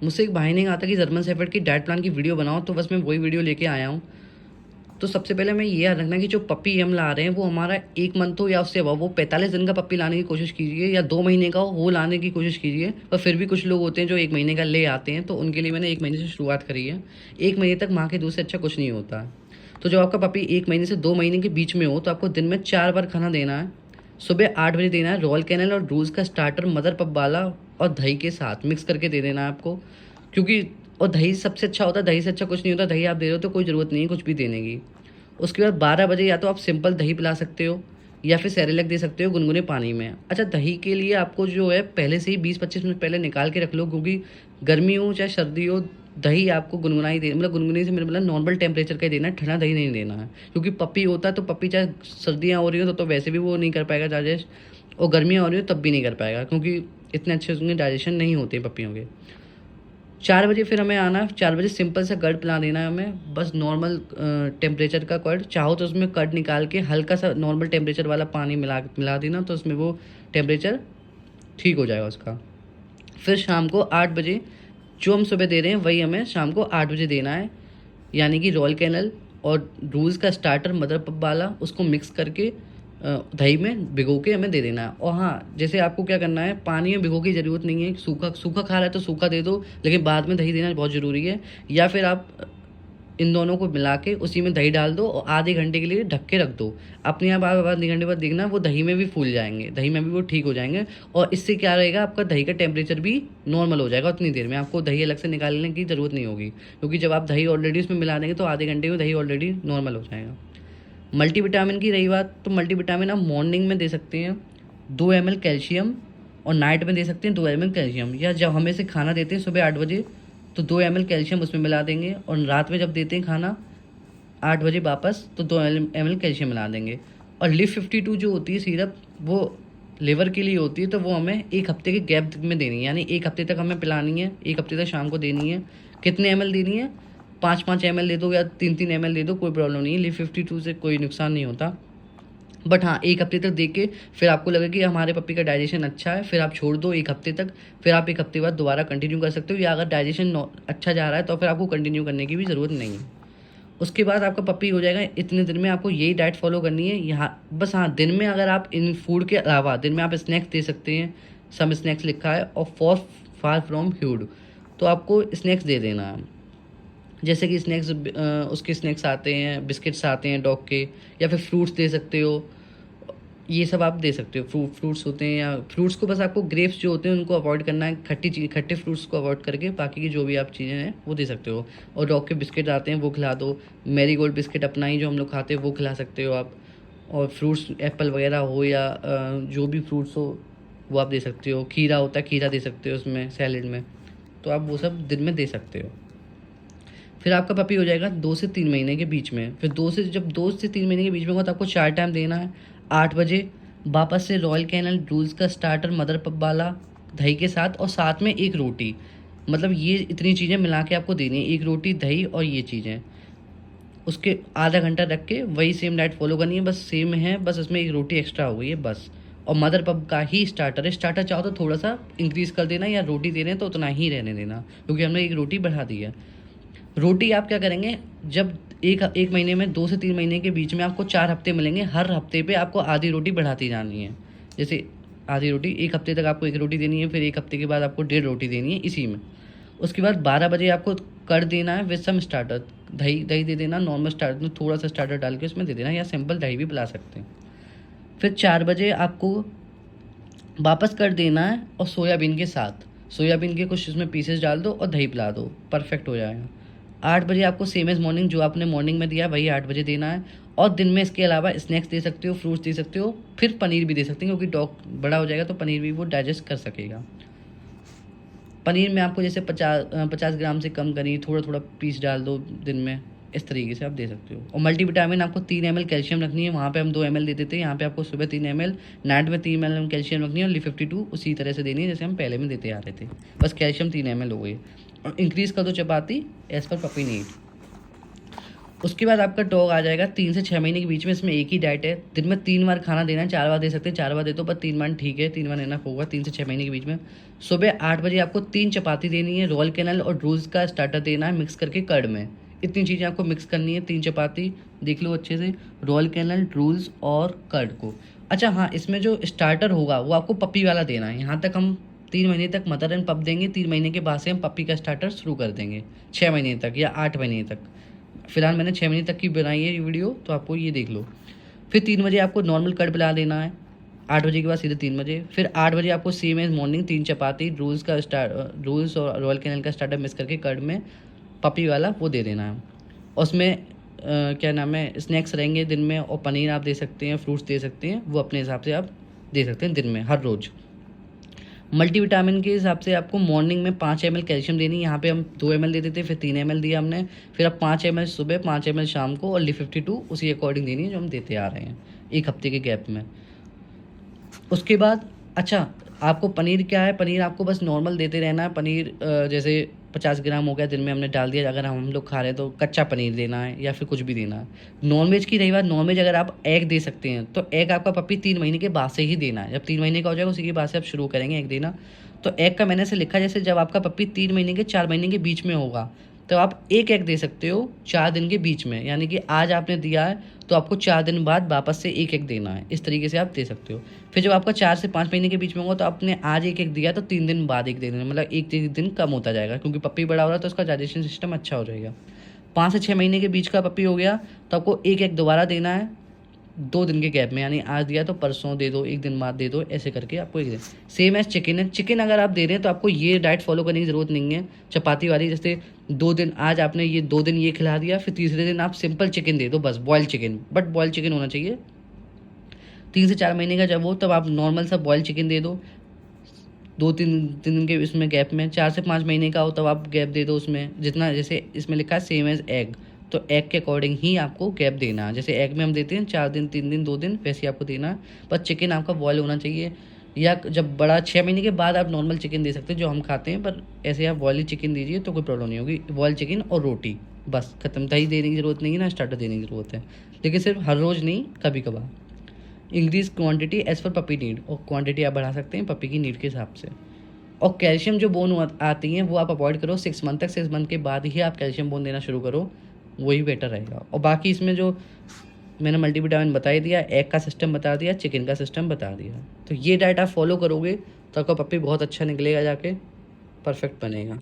मुझसे एक भाई ने कहा था कि जर्मन शेफर्ड की डाइट प्लान की वीडियो बनाओ, तो बस मैं वही वीडियो लेके आया हूँ। तो सबसे पहले हमें ये याद रखना कि जो पप्पी हम ला रहे हैं वो हमारा 1 मंथ हो या उससे अबव, वो 45 दिन का पप्पी लाने की कोशिश कीजिए, या 2 महीने का हो वो लाने की कोशिश कीजिए। पर फिर भी कुछ लोग होते हैं जो 1 महीने का ले आते हैं, तो उनके लिए मैंने 1 महीने से शुरुआत करी है। 1 महीने तक माँ के दूध से अच्छा कुछ नहीं होता है। तो जब आपका पपी 1 महीने से 2 महीने के बीच में हो, तो आपको दिन में 4 बार खाना देना है। सुबह 8 बजे देना है। रॉयल कैनल और रूज का स्टार्टर मदर पप वाला और दही के साथ मिक्स करके दे देना है आपको, क्योंकि और दही सबसे अच्छा होता है, दही से अच्छा कुछ नहीं होता। दही आप दे रहे हो तो कोई ज़रूरत नहीं है कुछ भी देने की। उसके बाद 12 बजे या तो आप सिंपल दही पिला सकते हो, या फिर सेरेलैक दे सकते हो गुनगुने पानी में। अच्छा, दही के लिए आपको जो है पहले से ही 20-25 मिनट पहले निकाल के रख लो, क्योंकि गर्मी हो चाहे सर्दी हो, दही आपको गुनगुना ही दे, मतलब गुनगुनी से मेरा मतलब नॉर्मल टेम्परेचर का ही देना है, ठंडा दही नहीं देना है। क्योंकि पपी होता है तो पपी चाहे सर्दियाँ हो रही हो तो वैसे भी वो नहीं कर पाएगा डाइजेस्ट, और गर्मियाँ हो रही हो तब भी नहीं कर पाएगा, क्योंकि इतने अच्छे उसमें डाइजेशन नहीं होते पपियों के। 4 बजे फिर हमें आना है। 4 बजे सिंपल सा कर्ड पिला देना है हमें, बस नॉर्मल टेम्परेचर का कर्ड। चाहो तो उसमें कर्ड निकाल के हल्का सा नॉर्मल टेम्परेचर वाला पानी मिला मिला देना, तो उसमें वो टेम्परेचर ठीक हो जाएगा उसका। फिर शाम को 8 बजे जो हम सुबह दे रहे हैं वही हमें शाम को 8 बजे देना है, यानी कि रॉयल कैनल और रूज़ का स्टार्टर मदर पप वाला, उसको मिक्स करके दही में भिगो के हमें दे देना है। और हाँ, जैसे आपको क्या करना है, पानी में भिगो की ज़रूरत नहीं है। सूखा सूखा खा रहा है तो सूखा दे दो, लेकिन बाद में दही देना बहुत ज़रूरी है। या फिर आप इन दोनों को मिला के उसी में दही डाल दो और आधे घंटे के लिए ढक के रख दो। अपने आप आधे घंटे बाद देखना वो दही में भी फूल जाएंगे, दही में भी वो ठीक हो जाएंगे। और इससे क्या रहेगा, आपका दही का टेम्परेचर भी नॉर्मल हो जाएगा। उतनी देर में आपको दही अलग से निकालने की ज़रूरत नहीं होगी, क्योंकि जब आप दही ऑलरेडी उसमें मिला देंगे तो आधे घंटे में दही ऑलरेडी नॉर्मल हो जाएगा। मल्टीविटामिन की रही बात, तो मल्टीविटामिन आप मॉर्निंग में दे सकते हैं 2 ml कैल्शियम, और नाइट में दे सकते हैं 2 ml कैल्शियम। या जब हमें से खाना देते हैं सुबह 8 बजे तो 2 ml कैल्शियम उसमें मिला देंगे, और रात में जब देते हैं खाना 8 बजे वापस तो 2 ml कैल्शियम मिला देंगे। और लिव 52 जो होती है सिरप, वो लिवर के लिए होती है, तो वो हमें 1 हफ्ते के गैप में देनी है, यानी 1 हफ्ते तक हमें पिलानी है, 1 हफ्ते तक शाम को देनी है। कितने ml देनी है, 5-5 ml दे दो या 3-3 ml दे दो, कोई प्रॉब्लम नहीं है। लिव 52 से कोई नुकसान नहीं होता। बट हाँ, 1 हफ्ते तक दे के फिर आपको लगे कि हमारे पप्पी का डाइजेशन अच्छा है, फिर आप छोड़ दो 1 हफ्ते तक। फिर आप 1 हफ्ते बाद दोबारा कंटिन्यू कर सकते हो, या अगर डाइजेशन अच्छा जा रहा है तो फिर आपको कंटिन्यू करने की भी ज़रूरत नहीं है। उसके बाद आपका पप्पी हो जाएगा। इतने दिन में आपको यही डाइट फॉलो करनी है यहाँ बस। हाँ, दिन में अगर आप इन फूड के अलावा दिन में आप स्नैक्स दे सकते हैं, सम स्नैक्स लिखा है, और फॉर फार फ्रॉम ह्यूड, तो आपको स्नैक्स दे देना है। जैसे कि स्नैक्स उसके स्नैक्स आते हैं, बिस्किट्स आते हैं डॉग के, या फिर फ्रूट्स दे सकते हो। ये सब आप दे सकते हो। फ्रूट्स होते हैं, या फ्रूट्स को बस आपको ग्रेप्स जो होते हैं उनको अवॉइड करना है, खट्टे फ्रूट्स को अवॉइड करके बाकी की जो भी आप चीज़ें हैं वो दे सकते हो। और डॉग के बिस्किट आते हैं वो खिला दो। मैरीगोल्ड बिस्किट अपना ही जो हम लोग खाते हैं वो खिला सकते हो आप। और फ्रूट्स एप्पल वगैरह हो, या जो भी फ्रूट्स हो वो आप दे सकते हो। खीरा होता है, खीरा दे सकते हो उसमें सैलेड में, तो आप वो सब दिन में दे सकते हो। फिर आपका पपी हो जाएगा 2 से 3 महीने के बीच में। फिर 2 से 3 महीने के बीच में होगा तो आपको 4 टाइम देना है। 8 बजे वापस से रॉयल कैनल रूल्स का स्टार्टर मदर पप वाला दही के साथ, और साथ में एक रोटी। मतलब ये इतनी चीज़ें मिला के आपको देनी है, एक रोटी, दही और ये चीज़ें। उसके आधा घंटा रख के वही सेम डाइट फॉलो करनी है, बस सेम है, बस उसमें एक रोटी एक्स्ट्रा हो गई है बस। और मदर पप का ही स्टार्टर है। स्टार्टर चाहो तो थोड़ा सा इंक्रीज़ कर देना, या रोटी दे रहे हैं तो उतना ही रहने देना, क्योंकि हमने एक रोटी बढ़ा दी है। रोटी आप क्या करेंगे, जब एक एक महीने में 2 से 3 महीने के बीच में आपको 4 हफ्ते मिलेंगे, हर हफ्ते पे आपको आधी रोटी बढ़ाती जानी है। जैसे आधी रोटी 1 हफ्ते तक आपको 1 रोटी देनी है, फिर 1 हफ्ते के बाद आपको 1.5 रोटी देनी है इसी में। उसके बाद 12 बजे आपको कर देना है विद सम स्टार्टर। दही दही दे देना, नॉर्मल स्टार्टर में थोड़ा सा स्टार्टर डाल के उसमें दे देना, या सिंपल दही भी पिला सकते हैं। फिर 4 बजे आपको वापस कर देना है, और सोयाबीन के साथ सोयाबीन के कुछ उसमें पीसेस डाल दो और दही पिला दो, परफेक्ट हो जाएगा। 8 बजे आपको सेम एज मॉर्निंग जो आपने मॉर्निंग में दिया वही 8 बजे देना है। और दिन में इसके अलावा स्नैक्स दे सकते हो, फ्रूट्स दे सकते हो, फिर पनीर भी दे सकते हैं, क्योंकि डॉग बड़ा हो जाएगा तो पनीर भी वो डाइजेस्ट कर सकेगा। पनीर में आपको जैसे 50 ग्राम से कम करिए, थोड़ा थोड़ा पीस डाल दो दिन में, इस तरीके से आप दे सकते हो। और मल्टीविटामिन आपको 3 ml कैल्शियम रखनी है, वहाँ पे हम 2 ml दे देते हैं, यहाँ पे आपको सुबह 3 ml, नाइट में 3 ml कैल्शियम रखनी है। और लिव 52 उसी तरह से देनी है जैसे हम पहले में देते आ रहे थे, बस कैल्शियम 3 ml हो गई। और इंक्रीज़ कर दो चपाती एज़ पर पपी नीड। उसके बाद आपका डॉग आ जाएगा 3 से 6 महीने के बीच में। इसमें एक ही डाइट है, दिन में 3 बार खाना देना है। 4 बार दे सकते हैं, 4 बार दे दो, पर 3 बार ठीक है, 3 बार इनफ होगा 3 से 6 महीने के बीच में। सुबह 8 बजे आपको 3 चपाती देनी है, रॉयल कैनल और ड्रूज का स्टार्टर देना है मिक्स करके कर्ड में। इतनी चीज़ें आपको मिक्स करनी है, 3 चपाती, देख लो अच्छे से, रॉयल कैनल, ड्रूज और कर्ड को। अच्छा हाँ, इसमें जो स्टार्टर होगा वो आपको पप्पी वाला देना है। यहाँ तक हम 3 महीने तक मदर एंड पप देंगे, 3 महीने के बाद से हम पप्पी का स्टार्टर शुरू कर देंगे, 6 महीने तक या 8 महीने तक। फिलहाल मैंने 6 महीने तक की बनाई है ये वीडियो, तो आपको ये देख लो। फिर 3 बजे आपको नॉर्मल कट पिला देना है, 8 बजे के बाद सीधे 3 बजे। फिर 8 बजे आपको सेम एज मॉर्निंग 3 चपाती, रूल्स और रॉयल कैनल का स्टार्टर मिक्स करके कर्ड में पपी वाला वो दे देना है। और उसमें क्या नाम है, स्नैक्स रहेंगे दिन में, और पनीर आप दे सकते हैं, फ्रूट्स दे सकते हैं, वो अपने हिसाब से आप दे सकते हैं दिन में हर रोज़। मल्टीविटामिन के हिसाब से आपको मॉर्निंग में 5 ml कैल्शियम देनी है। यहाँ पे हम 2 ml देते थे, फिर 3 ml दिया हमने, फिर अब 5 ml सुबह, 5 ml शाम को, और Li52 उसी अकॉर्डिंग देनी है जो हम देते आ रहे हैं 1 हफ्ते के गैप में। उसके बाद अच्छा, आपको पनीर क्या है, पनीर आपको बस नॉर्मल देते रहना है। पनीर जैसे 50 ग्राम हो गया, दिन में हमने डाल दिया। अगर हम लोग खा रहे हैं तो कच्चा पनीर देना है, या फिर कुछ भी देना है। नॉनवेज की रही बात, नॉनवेज अगर आप एग दे सकते हैं तो एग आपका पप्पी 3 महीने के बाद से ही देना है। जब 3 महीने का हो जाएगा उसी के बाद से आप शुरू करेंगे एग देना। तो एग का मैंने से लिखा, जैसे जब आपका पप्पी 3 महीने के 4 महीने के बीच में होगा तो आप एक एग दे सकते हो 4 दिन के बीच में, यानी कि आज आपने दिया है तो आपको 4 दिन बाद वापस से एक एग देना है। इस तरीके से आप दे सकते हो। फिर जब आपका 4 से 5 महीने के बीच में होगा तो आपने आज एक एग दिया तो 3 दिन बाद एक दे देना, मतलब एक दिन कम होता जाएगा, क्योंकि पप्पी बड़ा हो रहा है तो उसका डाइजेशन सिस्टम अच्छा हो जाएगा। 5 से 6 महीने के बीच का पप्पी हो गया तो आपको एक एग दोबारा देना है 2 दिन के गैप में, यानी आज दिया तो परसों दे दो, एक दिन बाद दे दो, ऐसे करके आपको एक दिन। सेम एज चिकन है, चिकन अगर आप दे रहे हैं तो आपको ये डाइट फॉलो करने की ज़रूरत नहीं है चपाती वाली। जैसे 2 दिन आज आपने ये 2 दिन ये खिला दिया, फिर तीसरे दिन आप सिंपल चिकन दे दो, बस boil chicken, but boil chicken होना चाहिए। 3 से 4 महीने का जब हो तब आप नॉर्मल सा बॉयल चिकन दे दो 2-3 दिन के इसमें गैप में। 4 से 5 महीने का हो तब आप गैप दे दो उसमें, जितना जैसे इसमें लिखा है सेम एज एग, तो एग के अकॉर्डिंग ही आपको गैप देना है। जैसे एग में हम देते हैं 4 दिन, 3 दिन, 2 दिन, वैसे ही आपको देना है। बस चिकन आपका बॉयल होना चाहिए, या जब बड़ा 6 महीने के बाद आप नॉर्मल चिकन दे सकते हैं जो हम खाते हैं, पर ऐसे आप बॉयल चिकन दीजिए तो कोई प्रॉब्लम नहीं होगी। बॉयल चिकन और रोटी, बस खत्म। दही देने की ज़रूरत नहीं है, ना स्टार्टर देने की ज़रूरत है, लेकिन सिर्फ हर रोज़ नहीं, कभी कभार। Increase quantity as per puppy need, और क्वांटिटी आप बढ़ा सकते हैं पपी की नीड के हिसाब से। और कैल्शियम जो बोन आती हैं वो आप अवॉइड करो 6 मंथ तक। 6 मंथ के बाद ही आप कैल्शियम बोन देना शुरू करो, वही बेटर रहेगा। और बाकी इसमें जो मैंने मल्टीविटामिन बता ही दिया, एग का सिस्टम बता दिया, चिकन का सिस्टम बता दिया, तो ये डाइट आप फॉलो करोगे तो आपका पप्पी बहुत अच्छा निकलेगा, जाके परफेक्ट बनेगा।